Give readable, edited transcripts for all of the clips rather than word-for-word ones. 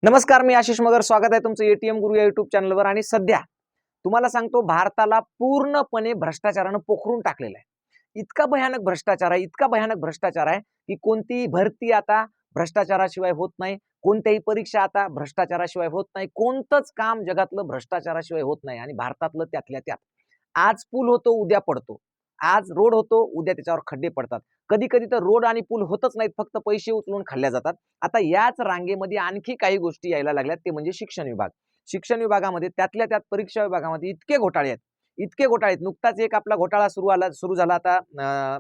नमस्कार, मी आशिष मगर. स्वागत आहे तुमचं एटीएम गुरु या युट्यूब चॅनलवर. आणि सध्या तुम्हाला सांगतो, भारताला पूर्णपणे भ्रष्टाचारानं पोखरून टाकलेलं आहे. इतका भयानक भ्रष्टाचार आहे, इतका भयानक भ्रष्टाचार आहे की कोणतीही भरती आता भ्रष्टाचाराशिवाय होत नाही, कोणत्याही परीक्षा आता भ्रष्टाचाराशिवाय होत नाही, कोणतंच काम जगातलं भ्रष्टाचाराशिवाय होत नाही. आणि भारतातलं त्यातल्या त्यात आज पूल होतो, उद्या पडतो. आज रोड होतो, उद्या त्याच्यावर खड्डे पडतात. कधी कधी तर रोड आणि पूल होतच नाहीत, फक्त पैसे उचलून खाल्ल्या जातात. आता याच रांगेमध्ये आणखी काही गोष्टी यायला लागल्यात, ते म्हणजे शिक्षण विभाग. शिक्षण विभागामध्ये त्यातल्या त्यात परीक्षा विभागामध्ये इतके घोटाळे आहेत, इतके घोटाळे आहेत. नुकताच एक आपला घोटाळा सुरू झाला आता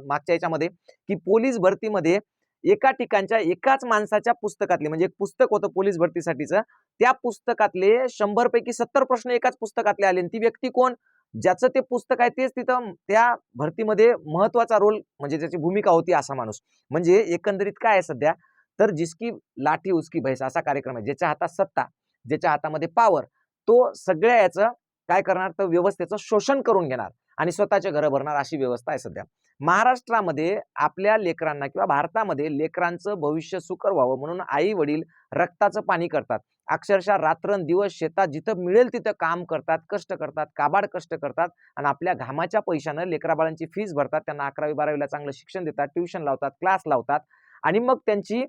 मागच्या याच्यामध्ये, की पोलीस भरतीमध्ये एका ठिकाणच्या एकाच माणसाच्या पुस्तकातले, म्हणजे एक पुस्तक होतं पोलीस भरतीसाठीचं, त्या पुस्तकातले 100 पैकी 70 प्रश्न एकाच पुस्तकातले आले. ती व्यक्ती कोण? ज्याचं ते पुस्तक आहे तेच तिथं त्या भरतीमध्ये महत्वाचा रोल, म्हणजे त्याची भूमिका होती, असा माणूस. म्हणजे एकंदरीत काय आहे सध्या, तर जिसकी लाठी उसकी भैंस असा कार्यक्रम आहे. ज्याच्या हातात सत्ता, ज्याच्या हातामध्ये पॉवर, तो सगळ्या याचं काय करणार, तर व्यवस्थेचं शोषण करून घेणार आणि स्वतःचे घरं भरणार, अशी व्यवस्था आहे सध्या महाराष्ट्रामध्ये. आपल्या लेकरांना किंवा भारतामध्ये लेकरांचं भविष्य सुकर व्हावं म्हणून आई वडील रक्ताचं पाणी करतात. अक्षरशः रात्रंदिवस शेतात जिथं मिळेल तिथं काम करतात, कष्ट करतात, काबाड कष्ट करतात आणि आपल्या घामाच्या पैशानं लेकराबाळांची फीस भरतात, त्यांना 11वी-12वीला चांगलं शिक्षण देतात, ट्युशन लावतात, क्लास लावतात. आणि मग त्यांची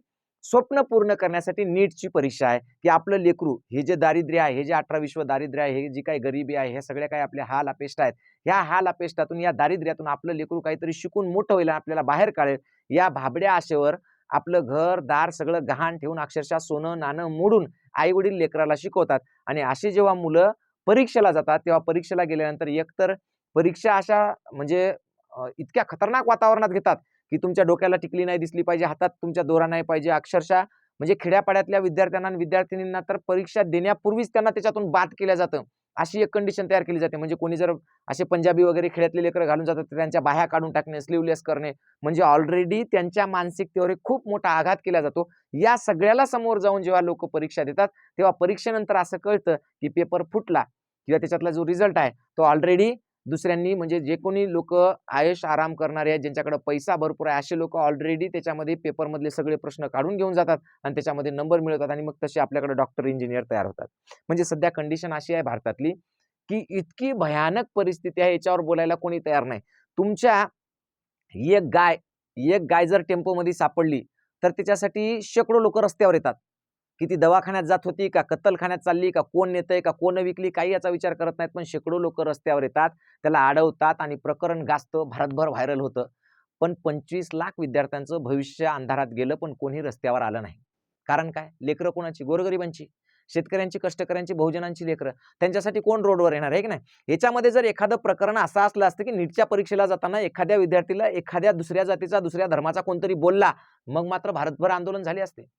स्वप्न पूर्ण करण्यासाठी नीटची परीक्षा आहे, की आपलं लेकरू, हे जे दारिद्र्य आहे, हे जे 18 दारिद्र्य आहे, हे जी काही गरिबी आहे, हे सगळ्या काही आपल्या हाल अपेष्टा आहेत, ह्या हाल अपेष्टातून, या दारिद्र्यातून आपलं लेकरू काहीतरी शिकून मोठं होईल, आपल्याला बाहेर काढेल, या भाबड्या आशेवर आपलं घर दार सगळं गहाण ठेवून, अक्षरशः सोनं नाणं मोडून आई वडील लेकराला शिकवतात. आणि अशी जेव्हा मुलं परीक्षेला जातात, तेव्हा परीक्षेला गेल्यानंतर एकतर परीक्षा अशा म्हणजे इतक्या खतरनाक वातावरणात घेतात की तुमच्या डोक्याला टिकली नाही दिसली पाहिजे, हातात तुमच्या दोरा नाही पाहिजे. अक्षरशः म्हणजे खेड्यापाड्यातल्या विद्यार्थ्यांना आणि विद्यार्थिनींना तर परीक्षा देण्यापूर्वीच त्यांना त्याच्यातून बाद केलं जातं, अशी एक कंडिशन तयार केली जाते. म्हणजे कोणी जर असे पंजाबी वगैरे खेड्यातले लेकरं घालून जातात, तर त्यांच्या बाह्या काढून टाकणे, स्लीवलेस करणे, म्हणजे ऑलरेडी त्यांच्या मानसिकतेवर एक खूप मोठा आघात केला जातो. या सगळ्याला समोर जाऊन जेव्हा लोक परीक्षा देतात, तेव्हा परीक्षेनंतर असं कळतं की पेपर फुटला किंवा त्याच्यातला जो रिझल्ट आहे तो ऑलरेडी दुसऱ्यांनी, म्हणजे जे कोणी लोक आयश आराम करणारे आहेत, ज्यांच्याकडे पैसा भरपूर आहे, असे लोक ऑलरेडी त्याच्यामध्ये पेपरमधले सगळे प्रश्न काढून घेऊन जातात आणि त्याच्यामध्ये नंबर मिळवतात आणि मग तसे आपल्याकडे डॉक्टर इंजिनियर तयार होतात. म्हणजे सध्या कंडिशन अशी आहे भारतातली, की इतकी भयानक परिस्थिती आहे, याच्यावर बोलायला कोणी तयार नाही. तुमच्या एक गाय एक गाय जर टेम्पोमध्ये सापडली, तर त्याच्यासाठी शेकडो लोक रस्त्यावर येतात. की ती दवाखान्यात जात होती का, कत्तलखान्यात चालली का, कोण नेतंय का, कोण विकली, काही याचा विचार करत नाहीत. पण शेकडो लोक रस्त्यावर येतात, त्याला अडवतात आणि प्रकरण गाजतं, भारतभर व्हायरल होतं. पण 25 लाख विद्यार्थ्यांचं भविष्य अंधारात गेलं, पण कोणी रस्त्यावर आलं नाही. कारण काय? लेकरं कोणाची? गोरगरिबांची, शेतकऱ्यांची, कष्टकऱ्यांची, बहुजनांची लेकरं. त्यांच्यासाठी कोण रोडवर येणार आहे की नाही? याच्यामध्ये जर एखादं प्रकरण असं असलं असतं की नीटच्या परीक्षेला जाताना एखाद्या विद्यार्थीला एखाद्या दुसऱ्या जातीचा, दुसऱ्या धर्माचा कोणतरी बोलला, मग मात्र भारतभर आंदोलन झाले असते.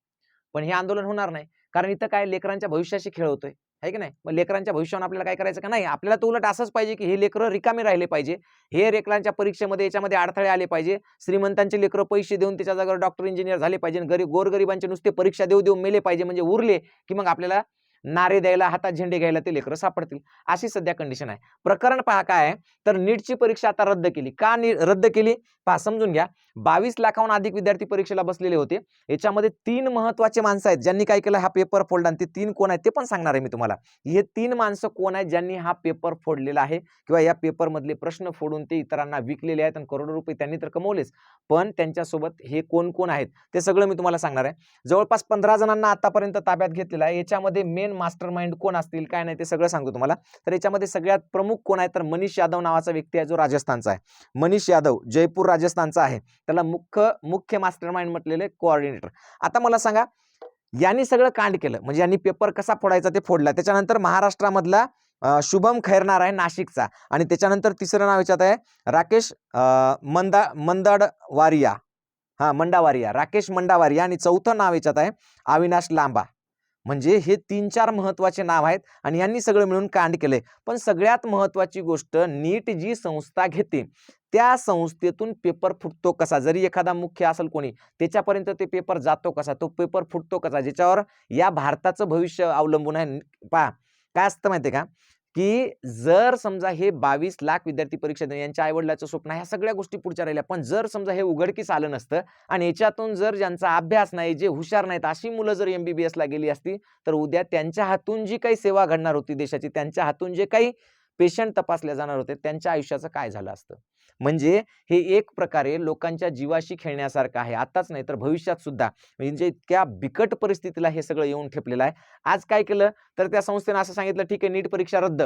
पण हे आंदोलन होणार नाही, कारण इथं काय, लेकरांच्या भविष्याशी खेळ होतोय, आहे की नाही? मग लेकरांच्या भविष्यावर आपल्याला काय करायचं का नाही? आपल्याला तर उलट असंच पाहिजे की हे लेकरं रिकामे राहिले पाहिजे, हे लेकरांच्या परीक्षेमध्ये याच्यामध्ये अडथळे आले पाहिजे, श्रीमंतांचे लेकरं पैसे देऊन त्याच्या जागेवर डॉक्टर इंजिनियर झाले पाहिजे, गोरगरिबांचे नुसते परीक्षा देऊ देऊ मेले पाहिजे, म्हणजे उरले की मग आपल्याला नारे द्यायला, हातात झेंडे घ्यायला ते लेकरं सापडतील. अशी सध्या कंडिशन आहे. प्रकरण पहा काय आहे, तर नीटची परीक्षा आता रद्द केली. का रद्द केली? पहा, समजून घ्या. 22 लाखाहून अधिक विद्यार्थी परीक्षेला बसलेले होते. याच्यामध्ये 3 महत्वाचे माणसं आहेत, ज्यांनी काय केलं, हा पेपर फोडला. आणि ते 3 कोण आहेत ते पण सांगणार आहे मी तुम्हाला. हे 3 माणसं कोण आहेत, ज्यांनी हा पेपर फोडलेला आहे किंवा या पेपर मधले प्रश्न फोडून ते इतरांना विकलेले आहेत आणि करोडो रुपये त्यांनी तर कमवलेच. पण त्यांच्यासोबत हे कोण कोण आहेत ते सगळं मी तुम्हाला सांगणार आहे. जवळपास 15 जणांना आतापर्यंत ताब्यात घेतलेला आहे. याच्यामध्ये मेन मास्टर माइंड कोण असतील, काय नाही, ते सगळं सांगतो तुम्हाला. तर याच्यामध्ये सगळ्यात प्रमुख कोण आहे, तर मनीष यादव नावाचा व्यक्ती आहे, जो राजस्थानचा आहे. मनीष यादव जयपूर राजस्थानचा आहे. त्याला मुख्य मास्टर माइंड म्हटलेले, कोऑर्डिनेटर. आता मला सांगा, यांनी सगळं कांड केलं, म्हणजे यांनी पेपर कसा फोडायचा ते फोडला. त्याच्यानंतर महाराष्ट्रामधला शुभम खैरनार आहे, नाशिकचा. आणि त्याच्यानंतर तिसरं नाव याच्यात आहे राकेश मंदाडवारिया. मंडावारिया, राकेश मंडावारिया. आणि चौथं नाव याच्यात आहे अविनाश लांबा. म्हणजे हे 3-4 महत्वाचे नाव आहेत आणि यांनी सगळं मिळून कांड केलंय. पण सगळ्यात महत्वाची गोष्ट, नीट जी संस्था घेते, त्या संस्थेतून पेपर फुटतो कसा, जरी एखादा मुख्य असेल कोणी, त्याच्यापर्यंत ते पेपर जातो कसा, तो पेपर फुटतो कसा, ज्याच्यावर या भारताचं भविष्य अवलंबून आहे. पहा, काय असतं माहितीये का, की जर समजा हे 22 लाख विद्यार्थी परीक्षा देणे यांच्या आईवडिलाचं स्वप्न, ह्या सगळ्या गोष्टी पुढच्या राहिल्या, पण जर समजा हे उघडकीस आलं नसतं आणि याच्यातून जर ज्यांचा अभ्यास नाही, जे हुशार नाहीत, अशी मुलं जर MBBS ला गेली असती, तर उद्या त्यांच्या हातून जी काही सेवा घडणार होती देशाची, त्यांच्या हातून जे काही पेशंट तपासले जाणार होते, त्यांच्या आयुष्याचं काय झालं असतं. म्हणजे हे एक प्रकारे लोकांच्या जीवाशी खेळण्यासारखं आहे. आताच नाही तर भविष्यात सुद्धा, म्हणजे इतक्या बिकट परिस्थितीला हे सगळं येऊन ठेपलेलं आहे. आज काय केलं तर त्या संस्थेनं असं सांगितलं, ठीक आहे नीट परीक्षा रद्द.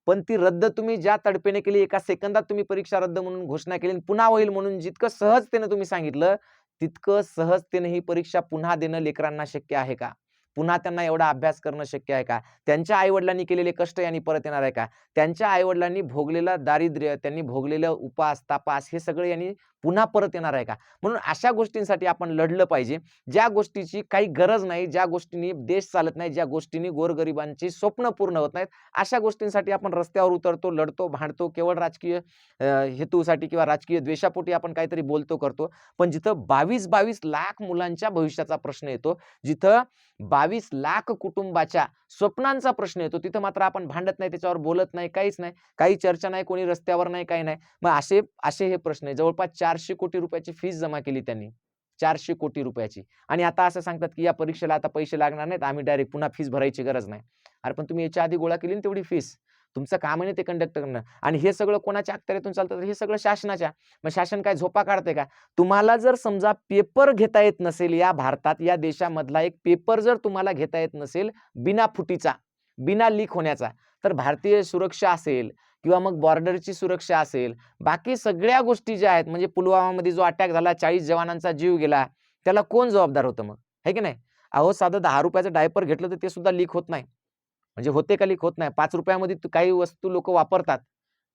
पण ती रद्द तुम्ही ज्या तडफेने केली, एका सेकंदात तुम्ही परीक्षा रद्द म्हणून घोषणा केली, पुन्हा होईल म्हणून जितकं सहजतेने तुम्ही सांगितलं, तितकं सहजतेने ही परीक्षा पुन्हा देणं लेकरांना शक्य आहे का? पुन्हा त्यांना एवढा अभ्यास करणं शक्य आहे का? त्यांच्या आई-वडिलांनी केलेले कष्ट यांनी परत येणार आहे का? त्यांच्या आई-वडिलांनी भोगलेलं दारिद्र्य, त्यांनी भोगलेलं उपास, तापास हे सगळं यांनी पुन्हा परत येणार आहे का? म्हणून अशा गोष्टींसाठी आपण लढलं पाहिजे. ज्या गोष्टीची काही गरज नाही, ज्या गोष्टींनी देश चालत नाही, ज्या गोष्टींनी गोरगरिबांची स्वप्न पूर्ण होत नाहीत, अशा गोष्टींसाठी आपण रस्त्यावर उतरतो, लढतो, भांडतो, केवळ राजकीय हेतूसाठी किंवा राजकीय द्वेषापोटी आपण काहीतरी बोलतो, करतो. पण जिथं 22 लाख मुलांच्या भविष्याचा प्रश्न येतो, जिथं 22 लाख कुटुंबाच्या स्वप्नांचा प्रश्न येतो, तिथं मात्र आपण भांडत नाही, त्याच्यावर बोलत नाही, काहीच नाही, काही चर्चा नाही, कोणी रस्त्यावर नाही, काही नाही. मग असे हे प्रश्न आहे. जवळपास 400 कोटी रुपयाची फीस जमा केली त्यांनी, 400 कोटी रुपयाची, आणि आता असं सांगतात की या परीक्षेला आता पैसे लागणार नाहीत, आम्ही डायरेक्ट पुन्हा फीस भरायची गरज नाही. अरे पण तुम्ही याच्या आधी गोळा केली ना तेवढी फीस, तुमचं काम आहे ते कंडक्ट करणं, आणि हे सगळं कोणाच्या अखत्यारीतून चालतं, तर हे सगळं शासनाच्या. मग शासन काय झोपा काढते का? तुम्हाला जर समजा पेपर घेता येत नसेल, या भारतात, या देशामधला एक पेपर जर तुम्हाला घेता येत नसेल बिना फुटीचा, बिना लीक होण्याचा, तर भारतीय सुरक्षा असेल किंवा मग बॉर्डरची सुरक्षा असेल, बाकी सगळ्या गोष्टी ज्या आहेत, म्हणजे पुलवामामध्ये जो अटॅक झाला, 40 जवानांचा जीव गेला, त्याला कोण जबाबदार होतं मग, है की नाही? अहो साधं 10 रुपयाचं डायपर घेतलं तर ते सुद्धा लीक होत नाही. म्हणजे होते का लीक? होत नाही. 5 रुपयामध्ये काही वस्तू लोक वापरतात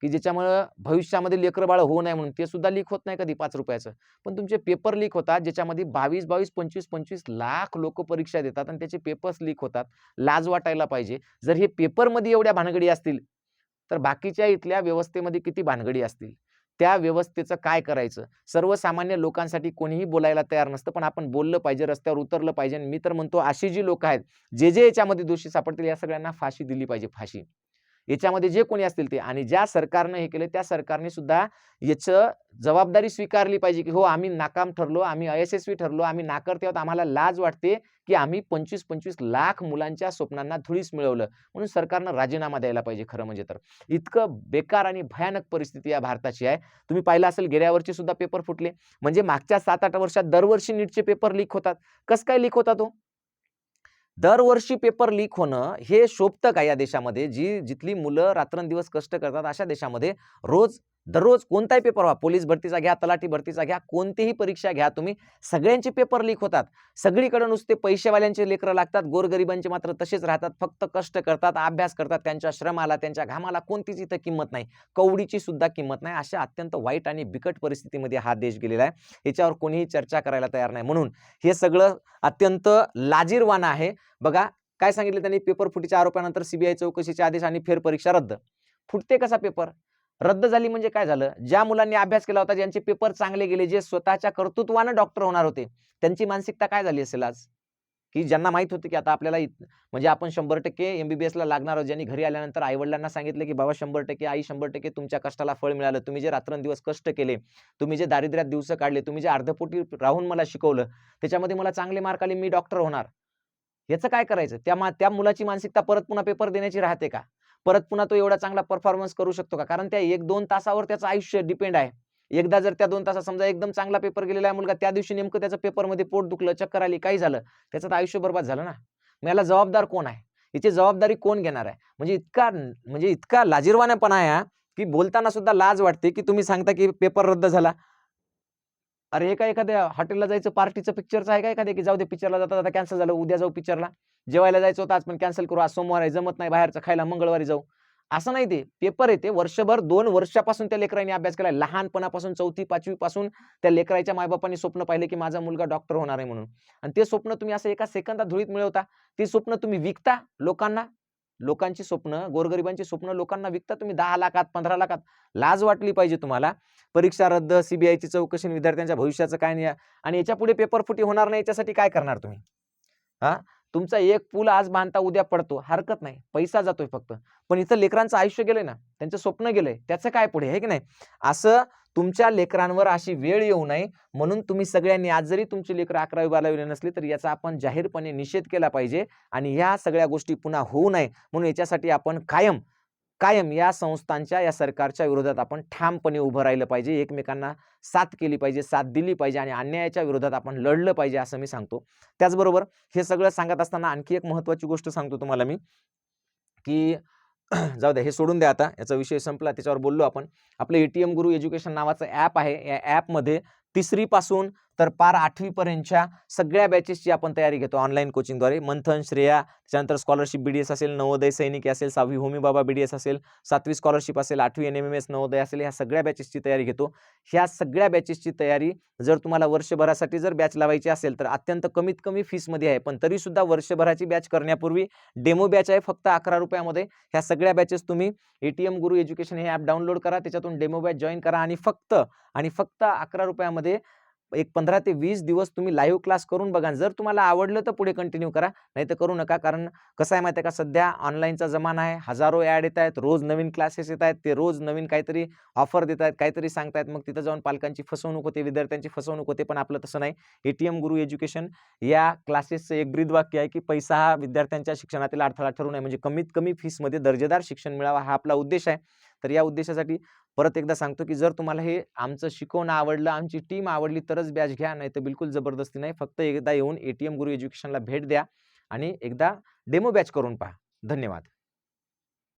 की ज्याच्यामुळे भविष्यामध्ये लेकरं बाळ होऊ नये म्हणून, ते सुद्धा लीक होत नाही कधी 5 रुपयाचं. पण तुमचे पेपर लीक होतात, ज्याच्यामध्ये 22, 25 लाख लोक परीक्षा देतात आणि त्याचे पेपर्स लीक होतात. लाज वाटायला पाहिजे. जर हे पेपरमध्ये एवढ्या भानगडी असतील, तर बाकीच्या इथल्या व्यवस्थेमध्ये किती भानगडी असतील. त्या व्यवस्थेचं काय करायचं? सर्वसामान्य लोकांसाठी कोणीही बोलायला तयार नसतं, पण आपण बोललं पाहिजे, रस्त्यावर उतरलं पाहिजे. आणि मी तर म्हणतो अशी जी लोक आहेत, जे याच्यामध्ये दोषी सापडतील, या सगळ्यांना फाशी दिली पाहिजे, फाशी. याच्यामध्ये जे कोणी असतील ते, आणि ज्या सरकारनं हे केलं त्या सरकारने सुद्धा याचं जबाबदारी स्वीकारली पाहिजे, की हो आम्ही नाकाम ठरलो, आम्ही अयशस्वी ठरलो, आम्ही नाकर्ते आहोत, आम्हाला लाज वाटते की आम्ही 25 लाख मुलांच्या स्वप्नांना धुळीस मिळवलं, म्हणून सरकारनं राजीनामा द्यायला पाहिजे. खरं म्हणजे तर इतकं बेकार आणि भयानक परिस्थिती या भारताची आहे. तुम्ही पाहिलं असेल गेल्या वर्षी सुद्धा पेपर फुटले, म्हणजे मागच्या 7-8 वर्षात दरवर्षी नीटचे पेपर लीक होतात. कसं काय लीक होतात हो? दरवर्षी पेपर लीक होणं हे शोभतं का या देशामध्ये? जिथली मुलं रात्रंदिवस कष्ट करतात, अशा देशामध्ये दररोज कोणताही पेपर व्हा, पोलीस भरतीचा घ्या, तलाठी भरतीचा घ्या, कोणतीही परीक्षा घ्या तुम्ही, सगळ्यांचे पेपर लीक होतात. सगळीकडे नुसते पैसेवाल्यांचे लेकरं लागतात, गोरगरिबांचे मात्र तसेच राहतात, फक्त कष्ट करतात, अभ्यास करतात, त्यांच्या श्रमाला, त्यांच्या घामाला कोणतीच इथं किंमत नाही, कवडीची सुद्धा किंमत नाही. अशा अत्यंत वाईट आणि बिकट परिस्थितीमध्ये हा देश गेलेला आहे. याच्यावर कोणीही चर्चा करायला तयार नाही. म्हणून हे सगळं अत्यंत लाजिरवाणं आहे. बघा काय सांगितलं त्यांनी, पेपर फुटीच्या आरोपानंतर सीबीआय चौकशीचे आदेश आणि फेरपरीक्षा रद्द. फुटते कसा पेपर? रद्द झाली म्हणजे काय झालं? ज्या मुलांनी अभ्यास केला होता, ज्यांचे पेपर चांगले गेले, जे स्वतःच्या कर्तृत्वानं डॉक्टर होणार होते, त्यांची मानसिकता काय झाली असेल आज? की ज्यांना माहित होतं की आता आपल्याला म्हणजे आपण 100% MBBS ला लागणार आहोत, ज्यांनी घरी आल्यानंतर आईवडिलांना सांगितलं की बाबा 100%, आई 100% तुमच्या कष्टाला फळ मिळालं, तुम्ही जे रात्रंदिवस कष्ट केले, तुम्ही जे दारिद्र्यात दिवस काढले, तुम्ही जे अर्धपोटी राहून मला शिकवलं, त्याच्यामध्ये मला चांगले मार्क आले, मी डॉक्टर होणार. याचं काय करायचं? त्या मुलाची मानसिकता परत पुन्हा पेपर देण्याची राहते का? परत पुन्हा तो एवढा चांगला परफॉर्मन्स करू शकतो का? कारण त्या 1-2 तासावर त्याचं आयुष्य डिपेंड आहे. एकदा जर त्या 2 तासात समजा एकदम चांगला पेपर गेलेला आहे मुलगा, त्या दिवशी नेमकं त्याचं पेपरमध्ये पोट दुखलं, चक्कर आली, काही झालं, त्याचं तर आयुष्य बरबाद झालं ना. मग याला जबाबदार कोण आहे? याची जबाबदारी कोण घेणार आहे? म्हणजे इतका लाजिरवाणेपणा आहे हा, की बोलताना सुद्धा लाज वाटते, की तुम्ही सांगता की पेपर रद्द झाला. अरे हे काय एखाद्या हॉटेलला जायचं, पार्टीचं, पिक्चरचं आहे का एखाद्या, की जाऊ दे पिक्चरला जाता जाता कॅन्सल झालं, उद्या जाऊ पिक्चरला. जेवायला जायचं होतं आज पण कॅन्सल करू, आज सोमवार आहे, जमत नाही बाहेरचं खायला, मंगळवारी जाऊ. असं नाही, ते पेपर आहे, ते वर्षभर 2 वर्षापासून त्या लेकरांनी अभ्यास केलाय. लहानपणापासून 4थी 5वी पासून त्या लेकराच्या मायबापांनी स्वप्न पाहिले की माझा मुलगा डॉक्टर होणार आहे म्हणून, आणि ते स्वप्न तुम्ही असं एका सेकंदात धुळीत मिळवता. ती स्वप्न तुम्ही विकता लोकांना. लोकांची स्वप्न, गोरगरिबांची स्वप्न लोकांना विकता तुम्ही 10 लाखात, 15 लाखात. लाज वाटली पाहिजे तुम्हाला. परीक्षा रद्द, सीबीआयची चौकशी, विद्यार्थ्यांच्या भविष्याचं काय नाही, आणि याच्यापुढे पेपर फुटी होणार नाही, याच्यासाठी काय करणार तुम्ही? हा, तुमचा एक पूल आज बांधता उद्या पडतो, हरकत नाही, पैसा जातोय फक्त, पण इथं लेकरांचं आयुष्य गेलंय ना, त्यांचं स्वप्न गेलंय, त्याचं काय पुढे, आहे की नाही? असं तुमच्या लेकरांवर अशी वेळ येऊ नये म्हणून तुम्ही सगळ्यांनी, आज जरी तुमची लेकरं 11वी 12वी नसली तर याचा आपण जाहीरपणे निषेध केला पाहिजे आणि ह्या सगळ्या गोष्टी पुन्हा होऊ नये म्हणून याच्यासाठी आपण कायम या संस्थांच्या, या सरकारच्या विरोधात आपण ठामपणे उभं राहिलं पाहिजे, एकमेकांना साथ केली पाहिजे, साथ दिली पाहिजे आणि अन्यायाच्या विरोधात आपण लढलं पाहिजे असं मी सांगतो. त्याचबरोबर हे सगळं सांगत असताना आणखी एक महत्त्वाची गोष्ट सांगतो तुम्हाला मी, की जाऊ द्या, हे सोडून द्या आता, याचा विषय संपला, त्याच्यावर बोललो आपण. आपलं एटीएम गुरु एज्युकेशन नावाचं ॲप आहे. या ॲपमध्ये 3री पासून तर पार 8वी पर्यंतच्या सगळ्या बॅचेसची आपण तयारी घेतो ऑनलाईन कोचिंगद्वारे. मंथन, श्रेया, त्याच्यानंतर स्कॉलरशिप BDS असेल, नवोदय सैनिकी असेल, 6वी होमी बाबा BDS असेल, 7वी स्कॉलरशिप असेल, 8वी NMMS नवोदय असेल, ह्या सगळ्या बॅचेसची तयारी घेतो. ह्या सगळ्या बॅचेसची तयारी जर तुम्हाला वर्षभरासाठी जर बॅच लावायची असेल तर अत्यंत कमीत कमी फीसमध्ये आहे, पण तरी सुद्धा वर्षभराची बॅच करण्यापूर्वी डेमो बॅच आहे फक्त 11 रुपयामध्ये. ह्या सगळ्या बॅचेस तुम्ही एटीएम गुरु एज्युकेशन हे ॲप डाउनलोड करा, त्याच्यातून डेमो बॅच जॉईन करा आणि फक्त 11 रुपयामध्ये एक 15 ते 20 दिवस तुम्ही लाईव्ह क्लास करून बघा. जर तुम्हाला आवडलं तर पुढे कंटिन्यू करा, नाहीतर करू नका. कारण कसं आहे माहिती आहे का, सध्या ऑनलाईनचा जमाना आहे, हजारो ॲड येत आहेत, रोज नवीन क्लासेस येत आहेत, ते रोज नवीन काहीतरी ऑफर देत आहेत, काहीतरी सांगतायत, मग तिथं जाऊन पालकांची फसवणूक होते, विद्यार्थ्यांची फसवणूक होते. पण आपलं तसं नाही. एटीएम गुरु एज्युकेशन या क्लासेसचं एक ब्रीद वाक्य आहे की पैसा हा विद्यार्थ्यांच्या शिक्षणातील अडथळा ठरू नये, म्हणजे कमीत कमी फीसमध्ये दर्जेदार शिक्षण मिळावा हा आपला उद्देश आहे. तर या उद्देशासाठी परत एकदा सांगतो की जर तुम्हाला हे आमचं शिकवणं आवडलं, आमची टीम आवडली तरच बॅच घ्या, नाही तर बिलकुल जबरदस्ती नाही. फक्त एकदा येऊन एटीएम गुरु एज्युकेशनला भेट द्या आणि एकदा डेमो बॅच करून पहा. धन्यवाद.